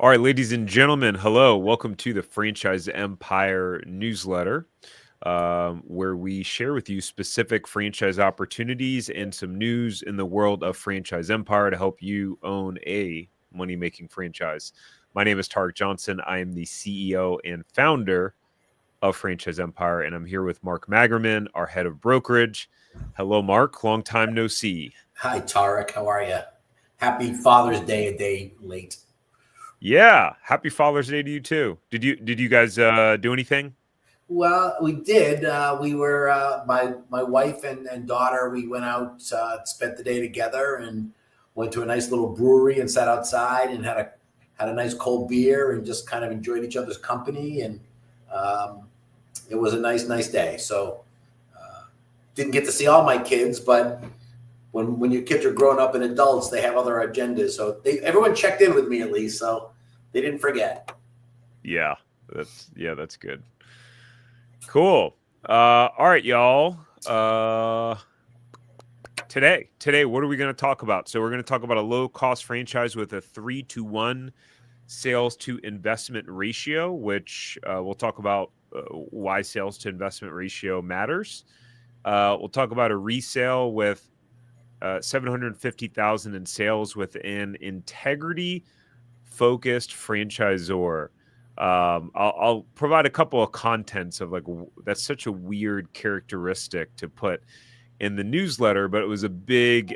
All right, ladies and gentlemen, hello. Welcome to the Franchise Empire newsletter, where we share with you specific franchise opportunities and some news in the world of Franchise Empire to help you own a money-making franchise. My name is Tarek Johnson. I am the CEO and founder of Franchise Empire, and I'm here with Mark Magerman, our head of brokerage. Hello, Mark. Long time no see. Hi, Tarek. How are you? Happy Father's Day, a day late. Yeah, happy Father's Day to you too. Did you guys do anything? Well, we did. We were my wife and daughter. We went out, spent the day together, and went to a nice little brewery and sat outside and had a nice cold beer and just kind of enjoyed each other's company. And it was a nice day. So didn't get to see all my kids, but when your kids are grown up and adults, they have other agendas. So everyone checked in with me at least, so they didn't forget. Yeah, that's good. Cool. All right, y'all. Today, what are we going to talk about? So we're going to talk about a low-cost franchise with a 3-to-1 sales to investment ratio, which we'll talk about why sales to investment ratio matters. We'll talk about a resale with 750,000 in sales with an integrity-focused franchisor. I'll provide a couple of contents of that's such a weird characteristic to put in the newsletter, but it was a big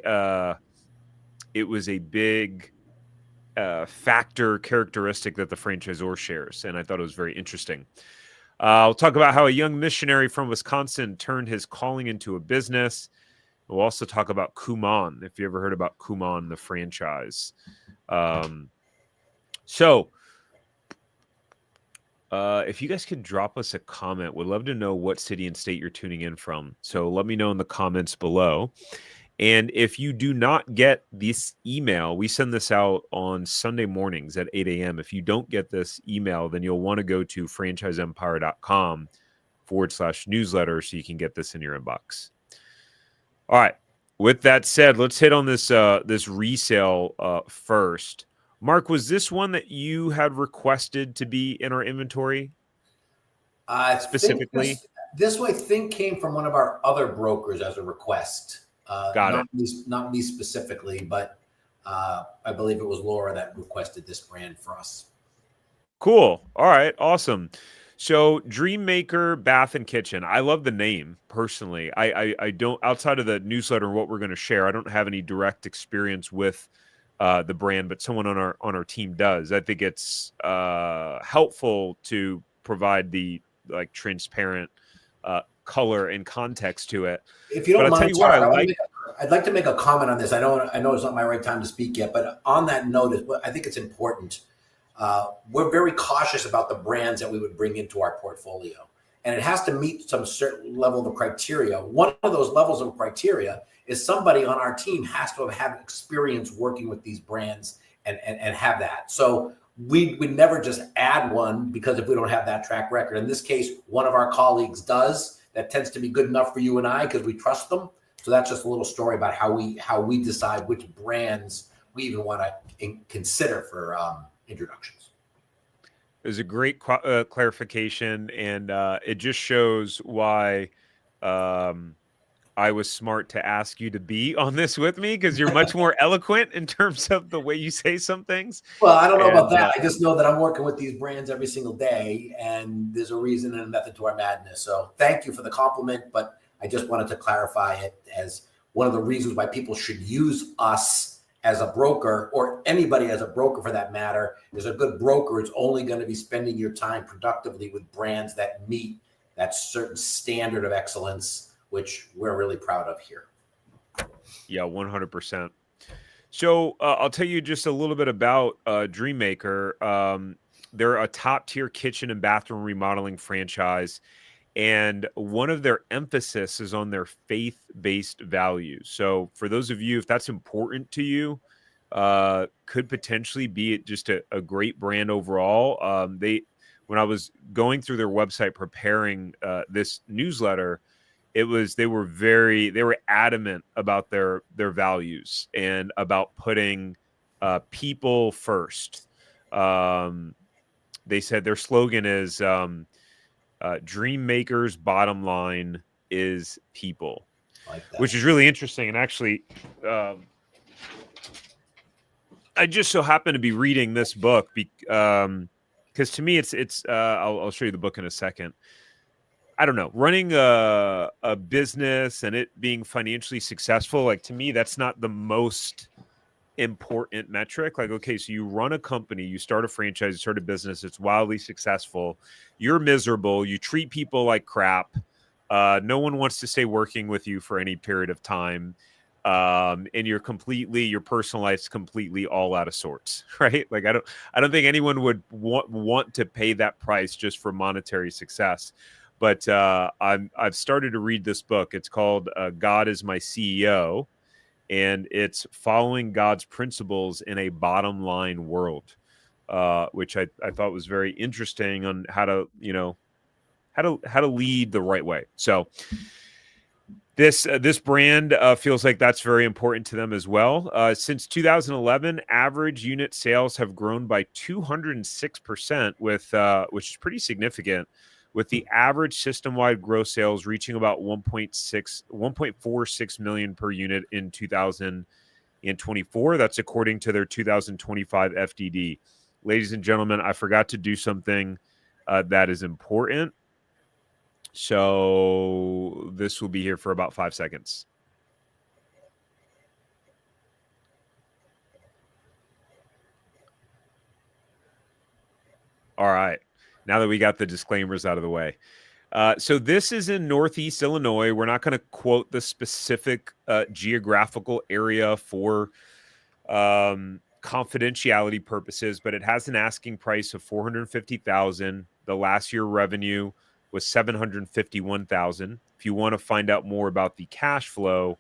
factor characteristic that the franchisor shares, and I thought it was very interesting. I'll talk about how a young missionary from Wisconsin turned his calling into a business. We'll also talk about Kumon, if you ever heard about Kumon, the franchise. If you guys could drop us a comment, we'd love to know what city and state you're tuning in from. So let me know in the comments below. And if you do not get this email, we send this out on Sunday mornings at 8 a.m. If you don't get this email, then you'll want to go to franchiseempire.com/newsletter so you can get this in your inbox. All right. With that said, let's hit on this resale first. Mark, was this one that you had requested to be in our inventory specifically? This I think came from one of our other brokers as a request. Got it. Not me specifically, but I believe it was Laura that requested this brand for us. Cool. All right. Awesome. So Dreammaker Bath and Kitchen. I love the name personally. I don't, outside of the newsletter and what we're going to share, I don't have any direct experience with the brand, but someone on our team does. I think it's helpful to provide the transparent color and context to it. If you don't mind, I'd like to make a comment on this. I know it's not my right time to speak yet, but on that note, I think it's important. We're very cautious about the brands that we would bring into our portfolio, and it has to meet some certain level of criteria. One of those levels of criteria is somebody on our team has to have experience working with these brands and have that. So we would never just add one because if we don't have that track record. In this case, one of our colleagues does. That tends to be good enough for you and I because we trust them. So that's just a little story about how we decide which brands we even want to consider for introductions. It was a great clarification, and it just shows why I was smart to ask you to be on this with me, because you're much more eloquent in terms of the way you say some things. Well, I don't know about that. I just know that I'm working with these brands every single day, and there's a reason and a method to our madness. So thank you for the compliment, but I just wanted to clarify it as one of the reasons why people should use us as a broker, or anybody as a broker for that matter. Is a good broker is only going to be spending your time productively with brands that meet that certain standard of excellence, which we're really proud of here. Yeah, 100%. So I'll tell you just a little bit about Dreammaker. They're a top-tier kitchen and bathroom remodeling franchise, and one of their emphasis is on their faith-based values. So for those of you, if that's important to you, could potentially be just a great brand overall. When I was going through their website preparing this newsletter, they were adamant about their values and about putting people first. They said their slogan is Dream Makers' bottom line is people, like that. which is really interesting. And actually, I just so happen to be reading this book because to me, it's. I'll show you the book in a second. I don't know, running a business and it being financially successful, like to me, that's not the most important metric. Like, okay, so you run a company, you start a franchise, you start a business, it's wildly successful. You're miserable. You treat people like crap. No one wants to stay working with you for any period of time. And your personal life's completely all out of sorts, right? Like, I don't think anyone would want to pay that price just for monetary success. But I've started to read this book. It's called God is My CEO, and it's following God's principles in a bottom line world, which I thought was very interesting on how to lead the right way. So this brand feels like that's very important to them as well. Since 2011, average unit sales have grown by 206%, which is pretty significant, with the average system-wide gross sales reaching about 1.46 million per unit in 2024. That's according to their 2025 FDD. Ladies and gentlemen, I forgot to do something that is important. So this will be here for about 5 seconds. All right. Now that we got the disclaimers out of the way. So this is in Northeast Illinois. We're not going to quote the specific geographical area for confidentiality purposes, but it has an asking price of $450,000. The last year revenue was $751,000. If you want to find out more about the cash flow,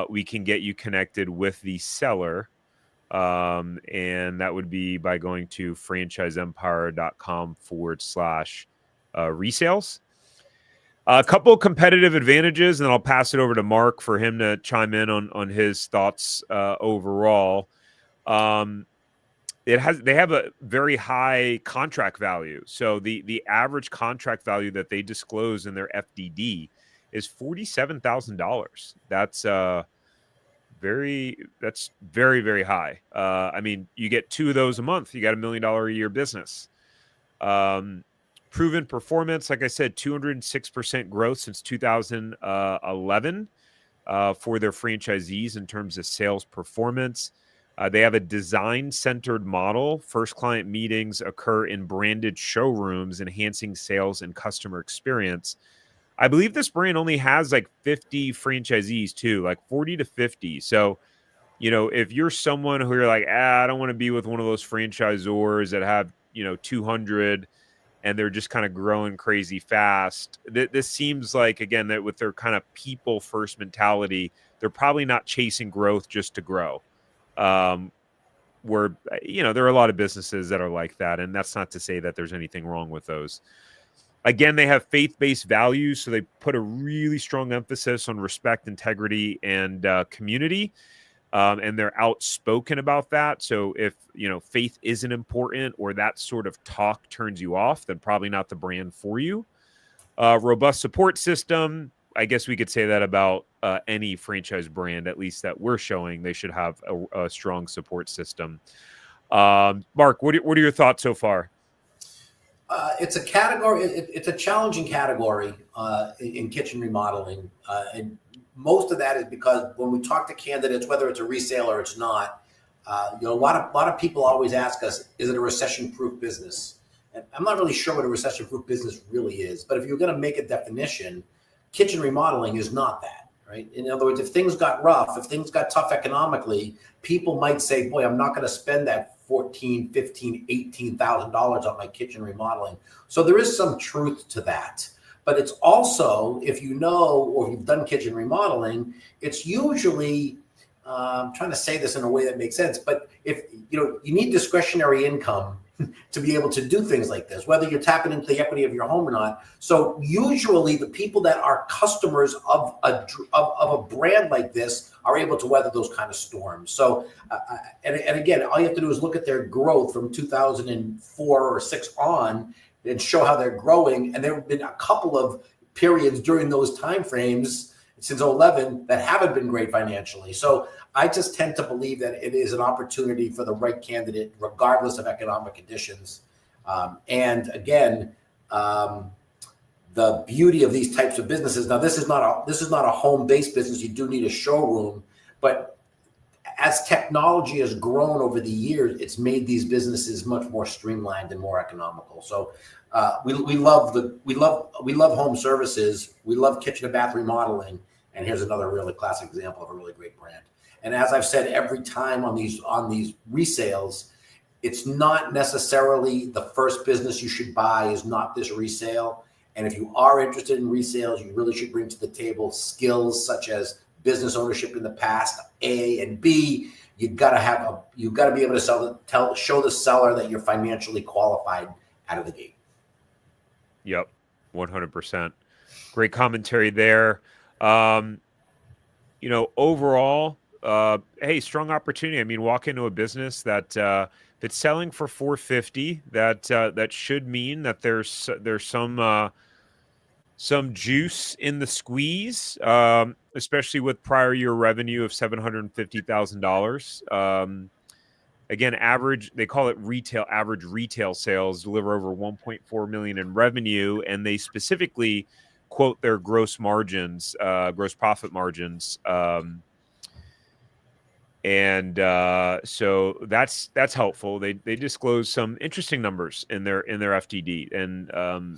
we can get you connected with the seller. And that would be by going to franchiseempire.com/resales. A couple of competitive advantages, and then I'll pass it over to Mark for him to chime in on his thoughts overall. They have a very high contract value. So the average contract value that they disclose in their FDD is $47,000. That's very, very high. I mean, you get 2 of those a month. You got $1 million a year business. Proven performance, like I said, 206% growth since 2011 for their franchisees in terms of sales performance. They have a design-centered model. First client meetings occur in branded showrooms, enhancing sales and customer experience. I believe this brand only has like 50 franchisees too, like 40 to 50. So, if you're someone who you're like, I don't want to be with one of those franchisors that have, 200 and they're just kind of growing crazy fast. This seems like, again, that with their kind of people first mentality, they're probably not chasing growth just to grow. Where, there are a lot of businesses that are like that. And that's not to say that there's anything wrong with those. Again, they have faith-based values, so they put a really strong emphasis on respect, integrity, and community, and they're outspoken about that. So if, faith isn't important or that sort of talk turns you off, then probably not the brand for you. Robust support system. I guess we could say that about any franchise brand, at least that we're showing. They should have a strong support system. Mark, what are your thoughts so far? It's a category. It's a challenging category in kitchen remodeling, and most of that is because when we talk to candidates, whether it's a resale or it's not, a lot of people always ask us, "Is it a recession-proof business?" And I'm not really sure what a recession-proof business really is, but if you're going to make a definition, kitchen remodeling is not that, right? In other words, if things got rough, if things got tough economically, people might say, "Boy, I'm not going to spend that $14,000, $15,000, $18,000 on my kitchen remodeling." So there is some truth to that. But it's also, if you know, or if you've done kitchen remodeling, it's usually, I'm trying to say this in a way that makes sense, but if, you need discretionary income to be able to do things like this, whether you're tapping into the equity of your home or not. So usually the people that are customers of a brand like this are able to weather those kind of storms. So, and again, all you have to do is look at their growth from 2004 or 6 on and show how they're growing. And there have been a couple of periods during those timeframes since 2011 that haven't been great financially. So I just tend to believe that it is an opportunity for the right candidate, regardless of economic conditions. And again, the beauty of these types of businesses. Now, this is not a home-based business. You do need a showroom, but as technology has grown over the years, it's made these businesses much more streamlined and more economical. So we love home services. We love kitchen and bath remodeling. And here's another really classic example of a really great brand. And as I've said every time on these resales, it's not necessarily the first business you should buy is not this resale. And if you are interested in resales, you really should bring to the table skills such as business ownership in the past, A, and B. You've got to be able to show the seller that you're financially qualified out of the gate. Yep, 100%. Great commentary there. Overall, hey, strong opportunity. I mean, walk into a business that if it's selling for $450, that should mean that there's some juice in the squeeze, especially with prior year revenue of $750,000. Again, they call it average retail sales deliver over 1.4 million in revenue, and they specifically quote their gross profit margins. So that's helpful. They disclose some interesting numbers in their FTD, and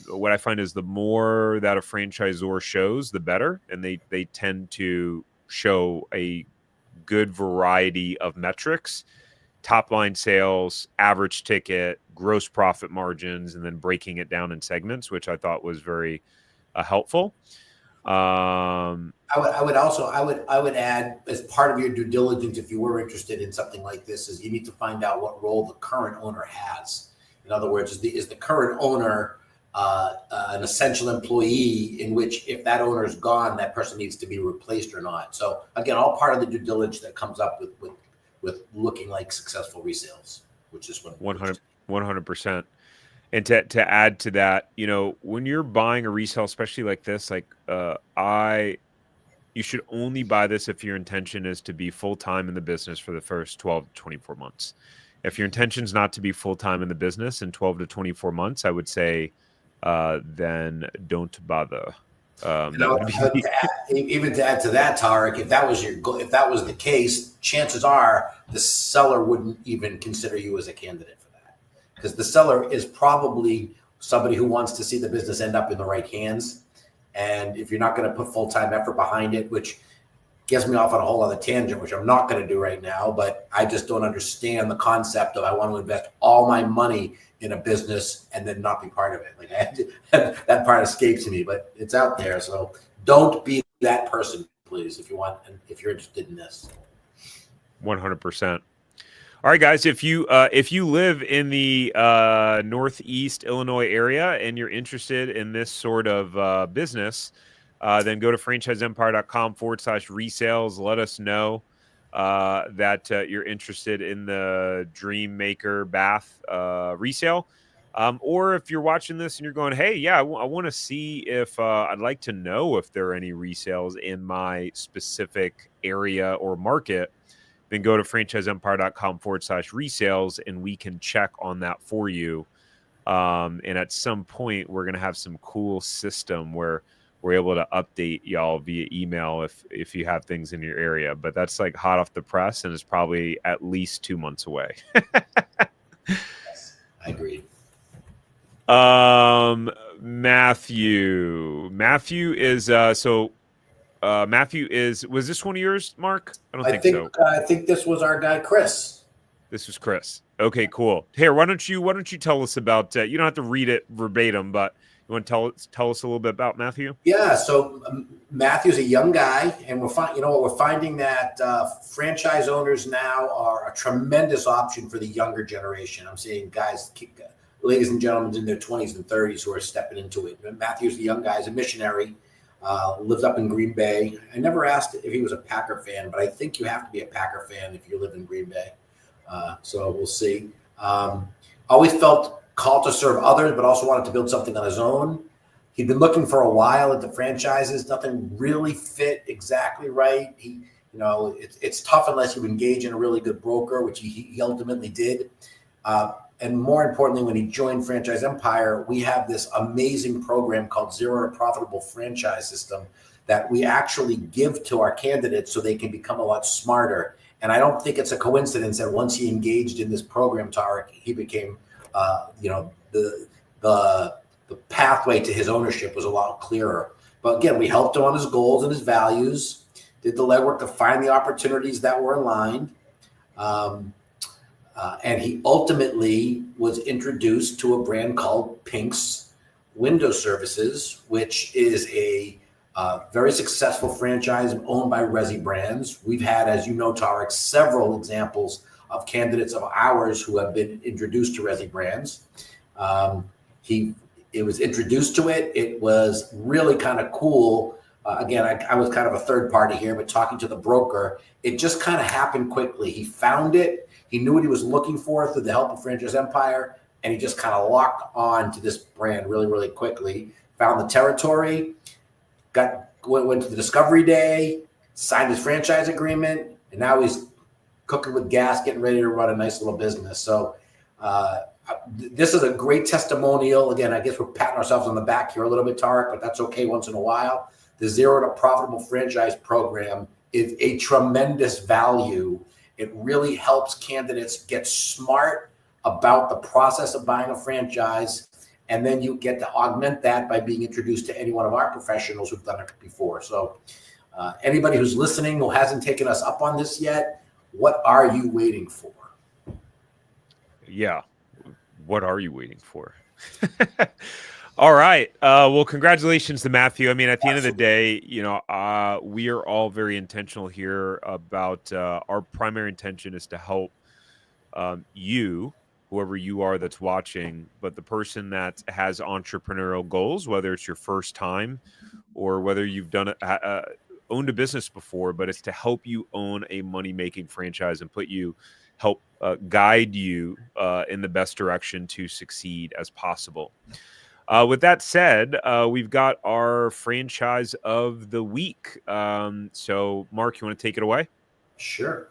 what I find is the more that a franchisor shows, the better, and they tend to show a good variety of metrics: top line sales, average ticket, gross profit margins, and then breaking it down in segments, which I thought was very helpful. I would add, as part of your due diligence, if you were interested in something like this, is you need to find out what role the current owner has. In other words, is the current owner an essential employee, in which if that owner is gone, that person needs to be replaced or not. So again, all part of the due diligence that comes up with looking like successful resales, which is what 100%. And to add to that, when you're buying a resale, especially like this, you should only buy this if your intention is to be full-time in the business for the first 12 to 24 months. If your intention is not to be full-time in the business in 12 to 24 months, I would say then don't bother. Even to add to that, Tarek, if that was the case, chances are the seller wouldn't even consider you as a candidate for that, because the seller is probably somebody who wants to see the business end up in the right hands. And if you're not going to put full-time effort behind it, which gets me off on a whole other tangent, which I'm not going to do right now, but I just don't understand the concept of I want to invest all my money in a business and then not be part of it. That part escapes me, but it's out there. So don't be that person, please, if you're interested in this. 100%. All right, guys, if you live in the Northeast Illinois area and you're interested in this sort of business, then go to franchiseempire.com/resales. Let us know that you're interested in the Dream Maker bath resale. Or if you're watching this and you're going, hey, yeah, I want to see if I'd like to know if there are any resales in my specific area or market, then go to franchiseempire.com/resales and we can check on that for you. And at some point, we're going to have some cool system where we're able to update y'all via email if you have things in your area. But that's like hot off the press and is probably at least 2 months away. Yes, I agree. Matthew is was this one of yours, Mark? I think so. I think this was our guy, Chris. This was Chris. Okay, cool. Here, why don't you tell us about, you don't have to read it verbatim, but you You want to tell us a little bit about Matthew? Yeah, so Matthew's a young guy, and we're finding that franchise owners now are a tremendous option for the younger generation. I'm seeing guys, ladies and gentlemen in their 20s and 30s who are stepping into it. Matthew's the young guy, he's a missionary, lives up in Green Bay. I never asked if he was a Packer fan, but I think you have to be a Packer fan if you live in Green Bay. So we'll see. Always felt called to serve others, but also wanted to build something on his own. He'd been looking for a while at the franchises. Nothing really fit exactly right. It's tough unless you engage in a really good broker, which he ultimately did. And more importantly, when he joined Franchise Empire, we have this amazing program called Zero to Profitable Franchise System that we actually give to our candidates so they can become a lot smarter. And I don't think it's a coincidence that once he engaged in this program, Tarek, he became, the pathway to his ownership was a lot clearer. But again, we helped him on his goals and his values, did the legwork to find the opportunities that were aligned. And he ultimately was introduced to a brand called Pink's Window Services, which is a very successful franchise owned by Resi Brands. We've had, as you know, Tarek, several examples of candidates of ours who have been introduced to Resi Brands. It was introduced to it. It was really kind of cool. Again, I was kind of a third party here, but talking to the broker, it just kind of happened quickly. He found it. He knew what he was looking for through the help of Franchise Empire, and he just kind of locked on to this brand really, really quickly. Found the territory, went to the discovery day, signed his franchise agreement, and now he's cooking with gas, getting ready to run a nice little business. So this is a great testimonial. Again, I guess we're patting ourselves on the back here a little bit, Tarek, but that's okay once in a while. The Zero to Profitable Franchise program is a tremendous value. It really helps candidates get smart about the process of buying a franchise. And then you get to augment that by being introduced to any one of our professionals who've done it before. So anybody who's listening who hasn't taken us up on this yet, what are you waiting for? Yeah. What are you waiting for? All right. Well, congratulations to Matthew. I mean, at the end of the day, we are all very intentional here about our primary intention is to help you, whoever you are that's watching, but the person that has entrepreneurial goals, whether it's your first time or whether you've done owned a business before, but it's to help you own a money-making franchise and help guide you in the best direction to succeed as possible. With that said, we've got our franchise of the week. So, Mark, you want to take it away? Sure.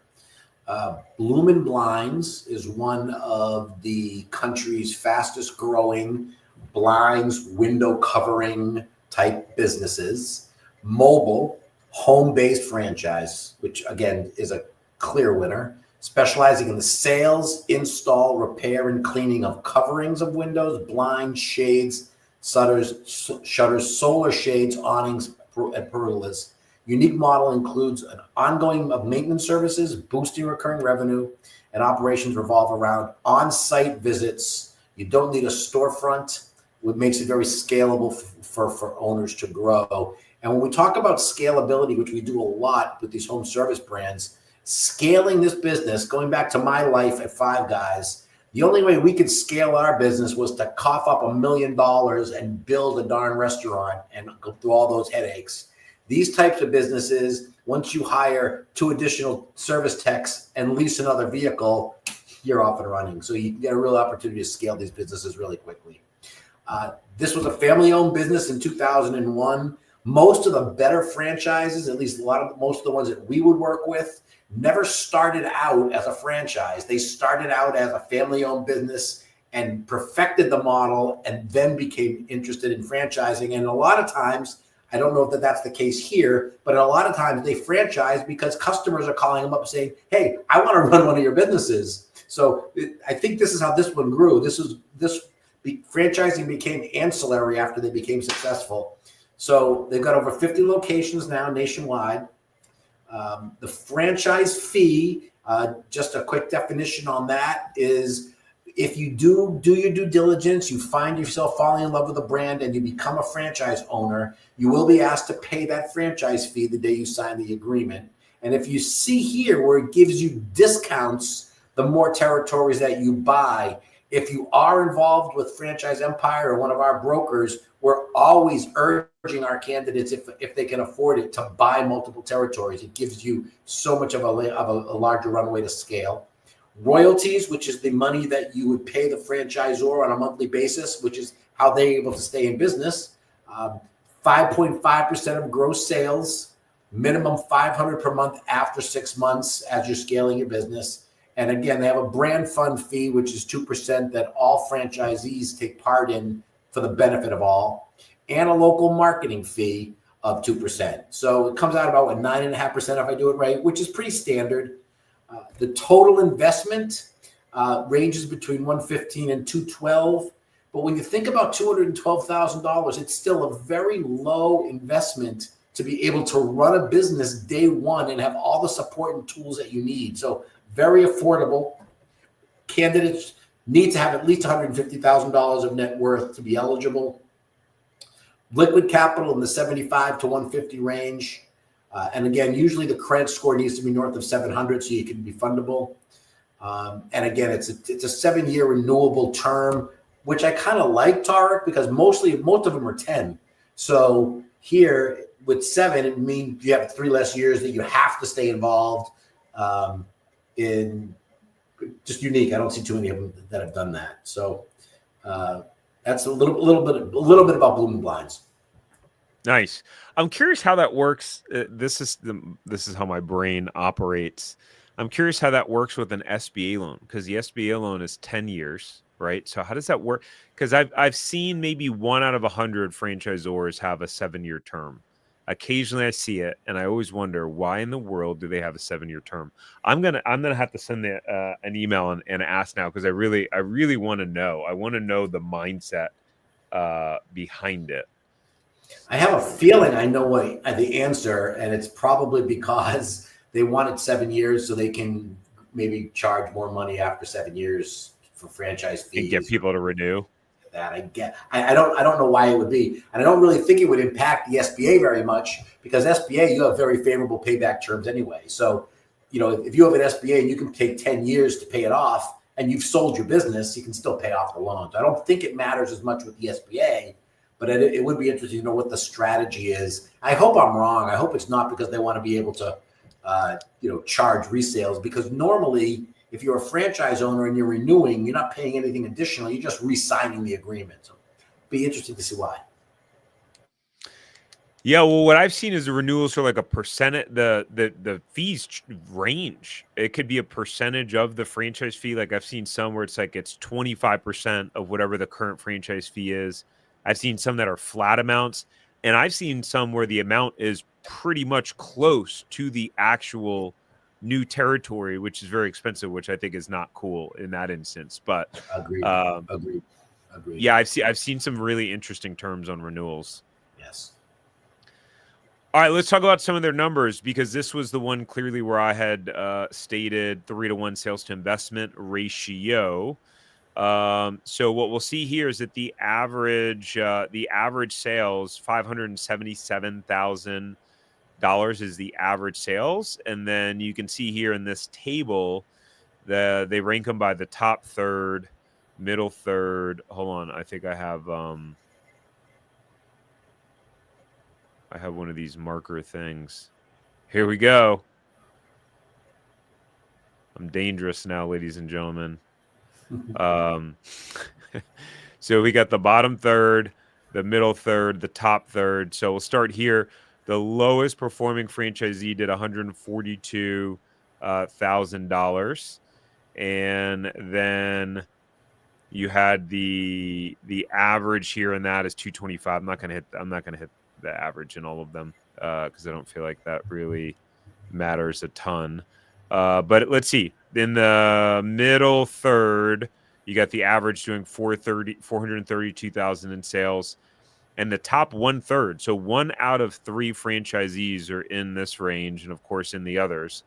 Bloomin' Blinds is one of the country's fastest growing blinds, window covering type businesses. Mobile, home-based franchise, which again is a clear winner, specializing in the sales, install, repair, and cleaning of coverings of windows, blinds, shades, shutters, solar shades, awnings, and pergolas. Unique model includes an ongoing of maintenance services, boosting recurring revenue, and operations revolve around on-site visits. You don't need a storefront, which makes it very scalable for owners to grow. And when we talk about scalability, which we do a lot with these home service brands, scaling this business, going back to my life at Five Guys, the only way we could scale our business was to cough up $1 million and build a darn restaurant and go through all those headaches. These types of businesses, once you hire 2 additional service techs and lease another vehicle, you're off and running. So you get a real opportunity to scale these businesses really quickly. This was a family-owned business in 2001. Most of the better franchises, at least most of the ones that we would work with, never started out as a franchise. They started out as a family-owned business and perfected the model and then became interested in franchising. And a lot of times, I don't know if that's the case here, but a lot of times they franchise because customers are calling them up saying, hey, I want to run one of your businesses. So I think this is how this one grew. Franchising became ancillary after they became successful. So they've got over 50 locations now nationwide. The franchise fee, just a quick definition on that, is If you do your due diligence, you find yourself falling in love with a brand and you become a franchise owner, you will be asked to pay that franchise fee the day you sign the agreement. And if you see here where it gives you discounts, the more territories that you buy, if you are involved with Franchise Empire or one of our brokers, we're always urging our candidates, if they can afford it, to buy multiple territories. It gives you so much of a larger runway to scale. Royalties, which is the money that you would pay the franchisor on a monthly basis, which is how they're able to stay in business. 5.5% of gross sales, minimum 500 per month after 6 months as you're scaling your business. And again, they have a brand fund fee, which is 2% that all franchisees take part in for the benefit of all, and a local marketing fee of 2%. So it comes out about 9.5% if I do it right, which is pretty standard. The total investment ranges between 115 and 212. But when you think about $212,000, it's still a very low investment to be able to run a business day one and have all the support and tools that you need. So very affordable. Candidates need to have at least $150,000 of net worth to be eligible. Liquid capital in the 75 to 150 range. And again, usually the credit score needs to be north of 700 so you can be fundable. And again, it's a 7-year renewable term, which I kind of like, Tarek, because most of them are 10. So here with 7, it means you have 3 less years that you have to stay involved. In just unique. I don't see too many of them that have done that. So that's a little bit about Blooming Blinds. Nice. I'm curious how that works. This is how my brain operates. I'm curious how that works with an SBA loan, because the SBA loan is 10 years, right? So how does that work? Because I've seen maybe 1 out of 100 franchisors have a 7-year term. Occasionally I see it, and I always wonder, why in the world do they have a 7-year term? I'm gonna have to send an email and ask now, because I really want to know. I want to know the mindset behind it. I have a feeling I know what the answer, and it's probably because they wanted 7 years so they can maybe charge more money after 7 years for franchise fees. And get people to renew. That I don't know why it would be, and I don't really think it would impact the SBA very much, because SBA, you have very favorable payback terms anyway. So, if you have an SBA and you can take 10 years to pay it off, and you've sold your business, you can still pay off the loan. So I don't think it matters as much with the SBA, but it would be interesting to know what the strategy is. I hope I'm wrong. I hope it's not because they want to be able to, charge resales, because normally, if you're a franchise owner and you're renewing, you're not paying anything additional. You're just re-signing the agreement. So be interested to see why. Yeah, well, what I've seen is the renewals are like a percentage. The fees range. It could be a percentage of the franchise fee. Like I've seen some where it's 25% of whatever the current franchise fee is. I've seen some that are flat amounts, and I've seen some where the amount is pretty much close to the actual new territory, which is very expensive, which I think is not cool in that instance. But agreed. Yeah, I've seen some really interesting terms on renewals. Yes. All right, let's talk about some of their numbers, because this was the one clearly where I had stated 3-to-1 sales to investment ratio. So what we'll see here is that the average sales, $577,000 is the average sales. And then you can see here in this table, they rank them by the top third, middle third. Hold on, I think I have one of these marker things. Here we go. I'm dangerous now, ladies and gentlemen. So we got the bottom third, the middle third, the top third. So we'll start here. The lowest performing franchisee did $142,000, and then you had the average here, and that is 225. I'm not gonna hit the average in all of them because I don't feel like that really matters a ton. But let's see. In the middle third, you got the average doing 432,000 in sales, and the top 1/3. So 1 out of 3 franchisees are in this range, and of course in the others.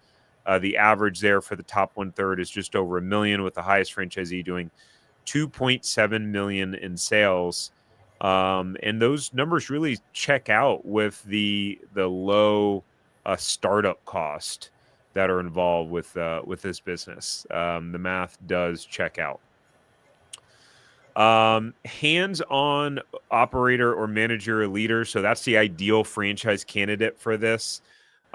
The average there for the top 1/3 is just over $1 million, with the highest franchisee doing $2.7 million in sales. And those numbers really check out with the low startup cost that are involved with this business. The math does check out. Hands-on operator or manager or leader. So that's the ideal franchise candidate for this.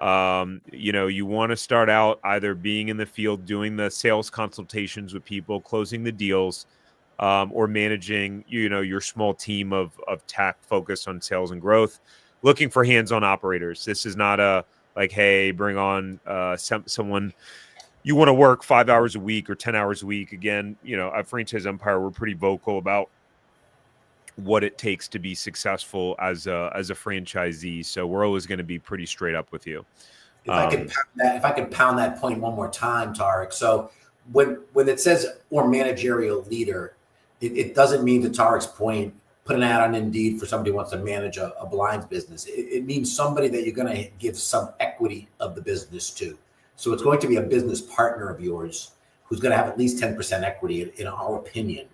You want to start out either being in the field, doing the sales consultations with people, closing the deals, or managing, your small team of tech focused on sales and growth, looking for hands-on operators. This is not a like, hey, bring on someone you want to work 5 hours a week or 10 hours a week. Again, at Franchise Empire, we're pretty vocal about what it takes to be successful as a franchisee. So we're always going to be pretty straight up with you. If I could pound that point one more time, Tarek. So when it says or managerial leader, it doesn't mean, to Tarek's point, put an ad on Indeed for somebody who wants to manage a blinds business. It means somebody that you're going to give some equity of the business to. So it's going to be a business partner of yours who's going to have at least 10% equity, in our opinion.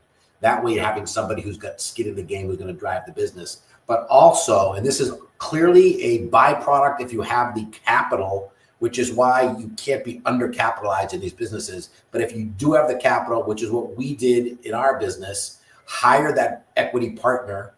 That way, you're having somebody who's got skin in the game, who's going to drive the business. But also, and this is clearly a byproduct if you have the capital, which is why you can't be undercapitalized in these businesses. But if you do have the capital, which is what we did in our business, hire that equity partner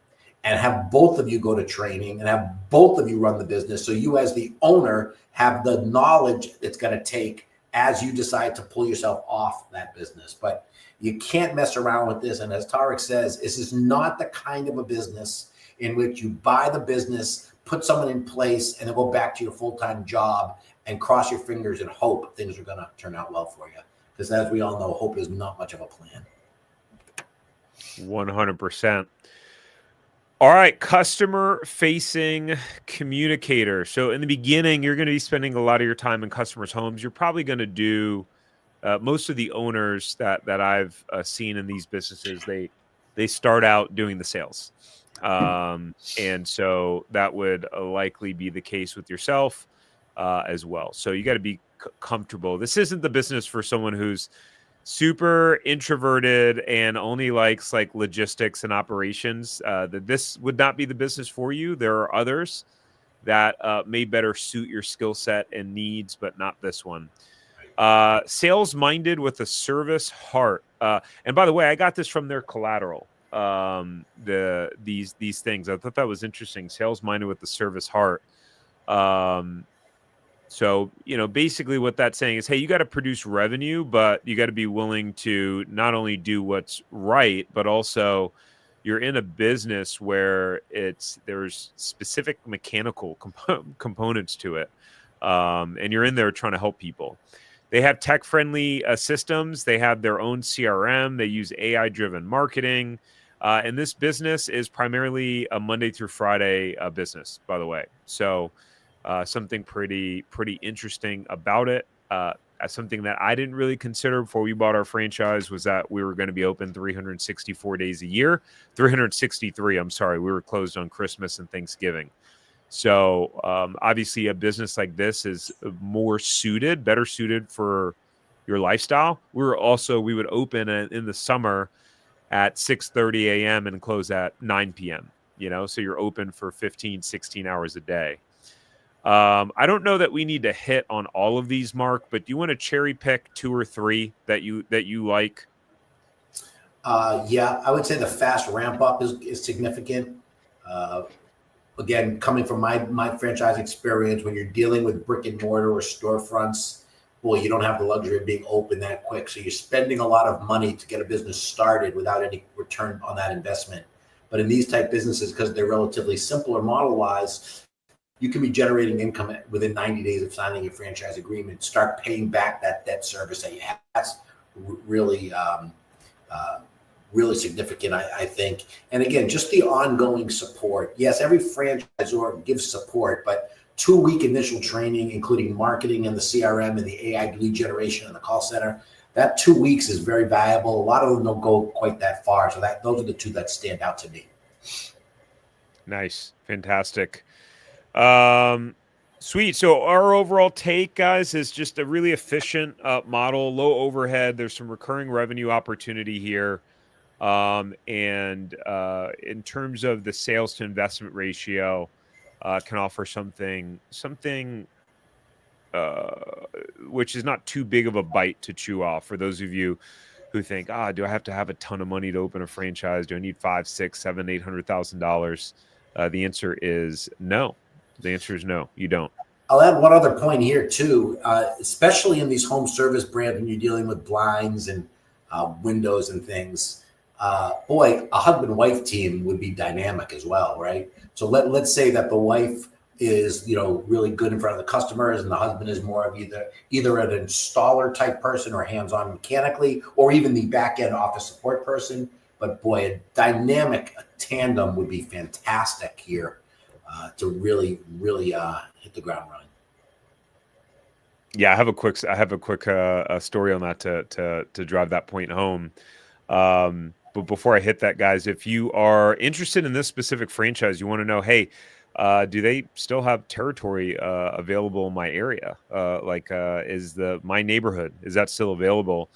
and have both of you go to training and have both of you run the business. So you, as the owner, have the knowledge it's going to take as you decide to pull yourself off that business. But you can't mess around with this. And as Tarek says, this is not the kind of a business in which you buy the business, put someone in place, and then go back to your full-time job and cross your fingers and hope things are going to turn out well for you. Because as we all know, hope is not much of a plan. 100%. All right, customer-facing communicator. So in the beginning, you're going to be spending a lot of your time in customers' homes. You're probably going to do most of the owners that I've seen in these businesses, they start out doing the sales. And so that would likely be the case with yourself as well. So you got to be comfortable. This isn't the business for someone who's super introverted and only likes like logistics and operations. That this would not be the business for you. There are others that may better suit your skill set and needs, but not this one. Sales minded with a service heart. And by the way, I got this from their collateral. These things. I thought that was interesting. Sales minded with the service heart. So, basically what that's saying is, hey, you got to produce revenue, but you got to be willing to not only do what's right, but also you're in a business where there's specific mechanical components to it. And you're in there trying to help people. They have tech-friendly systems. They have their own CRM. They use AI-driven marketing. And this business is primarily a Monday through Friday business, by the way. So something pretty interesting about it. Something that I didn't really consider before we bought our franchise was that we were going to be open 364 days a year. 363, I'm sorry. We were closed on Christmas and Thanksgiving. So obviously a business like this is better suited for your lifestyle. We would open in the summer at 6:30 a.m. and close at 9 p.m. So you're open for 15, 16 hours a day. I don't know that we need to hit on all of these, Mark, but do you want to cherry pick 2 or 3 that you like? Yeah, I would say the fast ramp up is significant. Again, coming from my franchise experience, when you're dealing with brick and mortar or storefronts, boy, you don't have the luxury of being open that quick. So you're spending a lot of money to get a business started without any return on that investment. But in these type businesses, because they're relatively simpler model-wise, you can be generating income within 90 days of signing your franchise agreement, start paying back that debt service that you have. That's really significant, I think. And again, just the ongoing support. Yes, every franchisor gives support, but 2-week initial training, including marketing and the CRM and the AI lead generation and the call center, that 2 weeks is very valuable. A lot of them don't go quite that far. So those are the 2 that stand out to me. Nice. Fantastic. Sweet. So our overall take, guys, is just a really efficient model, low overhead. There's some recurring revenue opportunity here. And in terms of the sales to investment ratio, can offer something uh, which is not too big of a bite to chew off for those of you who think, do I have to have a ton of money to open a franchise? Do I need five, six, seven, $800,000? The answer is no. The answer is no, you don't. I'll add one other point here too, especially in these home service brands when you're dealing with blinds and windows and things. Boy, a husband-wife team would be dynamic as well, right? So let's say that the wife is really good in front of the customers, and the husband is more of either an installer type person or hands-on mechanically, or even the back-end office support person. But boy, a dynamic tandem would be fantastic here to really hit the ground running. Yeah, I have a quick story on that to drive that point home. But before I hit that, guys, if you are interested in this specific franchise, you want to know, hey, do they still have territory available in my area? Is my neighborhood, is that still available?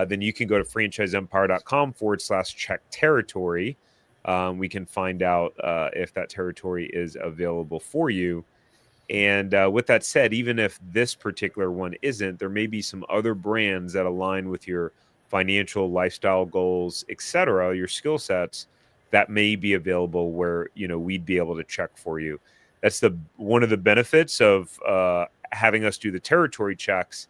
Then you can go to franchiseempire.com/check territory. We can find out if that territory is available for you. And with that said, even if this particular one isn't, there may be some other brands that align with your financial, lifestyle goals, etc., your skill sets that may be available where we'd be able to check for you. That's one of the benefits of having us do the territory checks,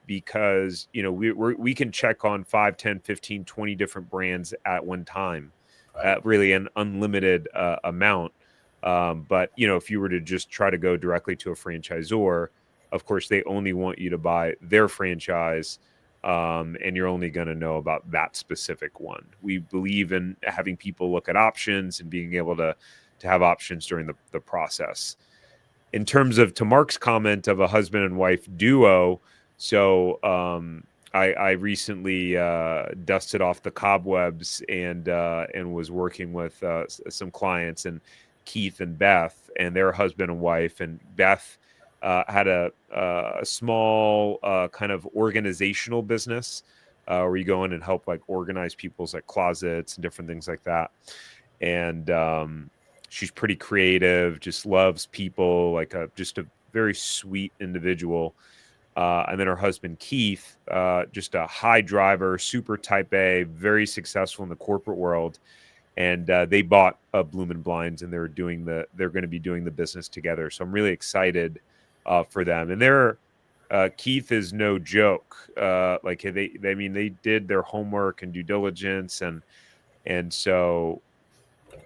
because we can check on 5, 10, 15, 20 different brands at one time, Right. really an unlimited amount. But if you were to just try to go directly to a franchisor, of course, they only want you to buy their franchise, and you're only going to know about that specific one. We believe in having people look at options and being able to have options during the process. In terms of, to Mark's comment of a husband and wife duo, so I recently dusted off the cobwebs and was working with some clients, and Keith and Beth, and their husband and wife. And Beth had a small kind of organizational business where you go in and help like organize people's like closets and different things like that. And she's pretty creative, just loves people, like just a very sweet individual. And then her husband, Keith, just a high driver, super type A, very successful in the corporate world. And they bought Bloomin' Blinds, and they're going to be doing the business together. So I'm really excited for them. And Keith is no joke. They did their homework and due diligence, and so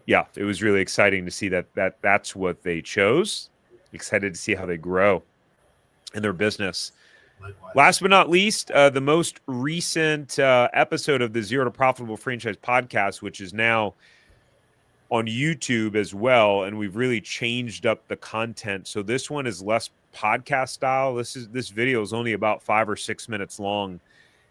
yeah, it was really exciting to see that's what they chose. Excited to see how they grow in their business. Likewise. Last but not least, the most recent episode of the Zero to Profitable Franchise podcast, which is now on YouTube as well, and we've really changed up the content. So this one is less podcast style. This video is only about 5 or 6 minutes long.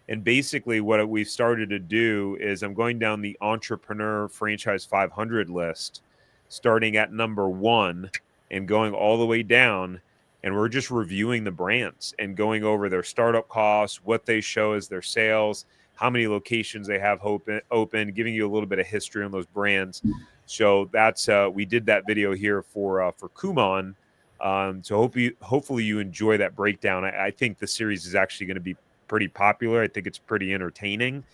And basically what we've started to do is I'm going down the Entrepreneur Franchise 500 list, starting at number 1 and going all the way down. And we're just reviewing the brands and going over their startup costs, what they show as their sales, how many locations they have open, giving you a little bit of history on those brands. So that's we did that video here for Kumon. So hopefully you enjoy that breakdown. I think the series is actually going to be pretty popular. I think it's pretty entertaining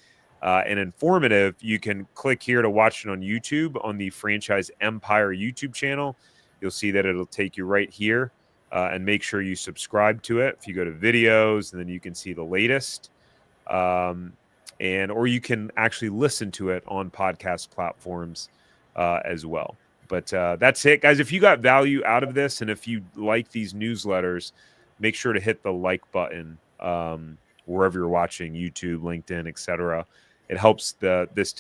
and informative. You can click here to watch it on YouTube on the Franchise Empire YouTube channel. You'll see that it'll take you right here. And make sure you subscribe to it. If you go to videos, and then you can see the latest, or you can actually listen to it on podcast platforms as well. But that's it, guys. If you got value out of this, and if you like these newsletters, make sure to hit the like button wherever you're watching, YouTube, LinkedIn, etc. It helps this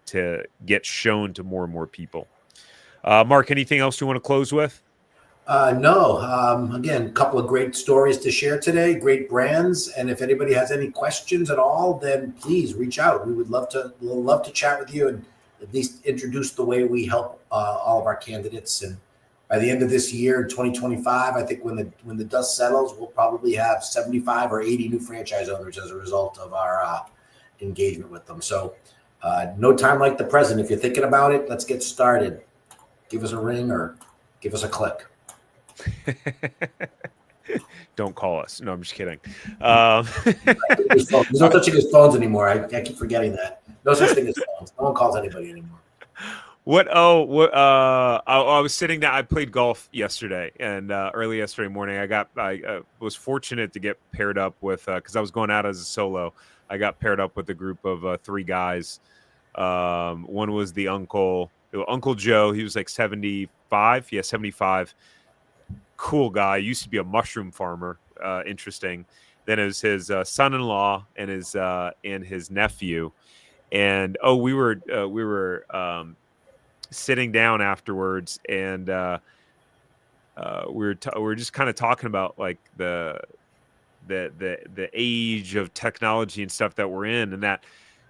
to get shown to more and more people. Mark, anything else you want to close with? No. Again, a couple of great stories to share today, great brands. And if anybody has any questions at all, then please reach out. We would love to chat with you and at least introduce the way we help all of our candidates and by the end of this year, 2025, I think when the dust settles, we'll probably have 75 or 80 new franchise owners as a result of our engagement with them. So no time like the present. If you're thinking about it, let's get started. Give us a ring or give us a click. Don't call us. No, I'm just kidding. There's no such thing as phones anymore. I keep forgetting that. No such thing as phones. No one calls anybody anymore. I was sitting down. I played golf yesterday, and early yesterday morning, I was fortunate to get paired up with, because I was going out as a solo. I got paired up with a group of 3 guys. One was the Uncle Joe. He was like 75. Yeah, 75. Cool guy. Used to be a mushroom farmer. Interesting. Then it was his son-in-law and his nephew. And we were sitting down afterwards, and we were just kind of talking about like the age of technology and stuff that we're in, and that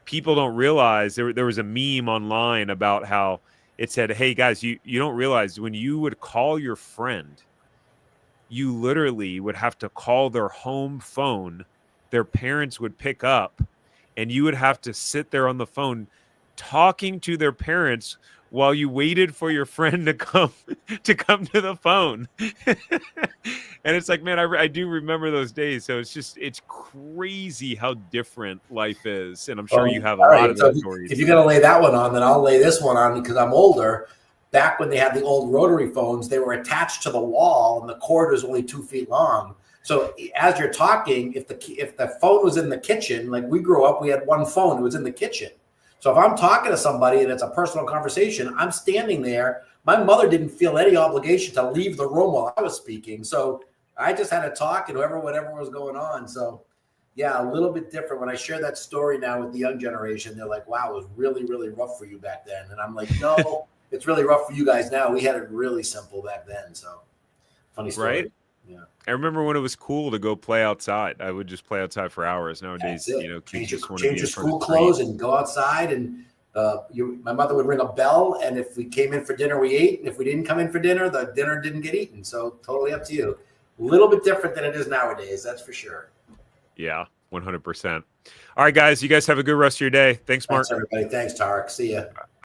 people don't realize. There was a meme online about how it said, "Hey guys, you don't realize when you would call your friend, you literally would have to call their home phone. Their parents would pick up, and you would have to sit there on the phone talking to their parents while you waited for your friend to come to the phone." And it's like, man, I do remember those days. So it's crazy how different life is. And I'm sure you have a lot of those stories. If you're going to lay that one on, then I'll lay this one on because I'm older. Back when they had the old rotary phones, they were attached to the wall and the cord was only 2 feet long. So as you're talking, if the phone was in the kitchen, like we grew up, we had one phone, it was in the kitchen. So if I'm talking to somebody and it's a personal conversation, I'm standing there. My mother didn't feel any obligation to leave the room while I was speaking. So I just had to talk and whatever was going on. So yeah, a little bit different. When I share that story now with the young generation, they're like, wow, it was really, really rough for you back then. And I'm like, no, it's really rough for you guys now. We had it really simple back then. So funny story. Right? Yeah. I remember when it was cool to go play outside. I would just play outside for hours. Nowadays, change your school clothes and go outside. And my mother would ring a bell, and if we came in for dinner, we ate. And if we didn't come in for dinner, the dinner didn't get eaten. So totally up to you. A little bit different than it is nowadays. That's for sure. Yeah, 100%. All right, guys. You guys have a good rest of your day. Thanks, Mark. Thanks, everybody. Thanks, Tarek. See ya.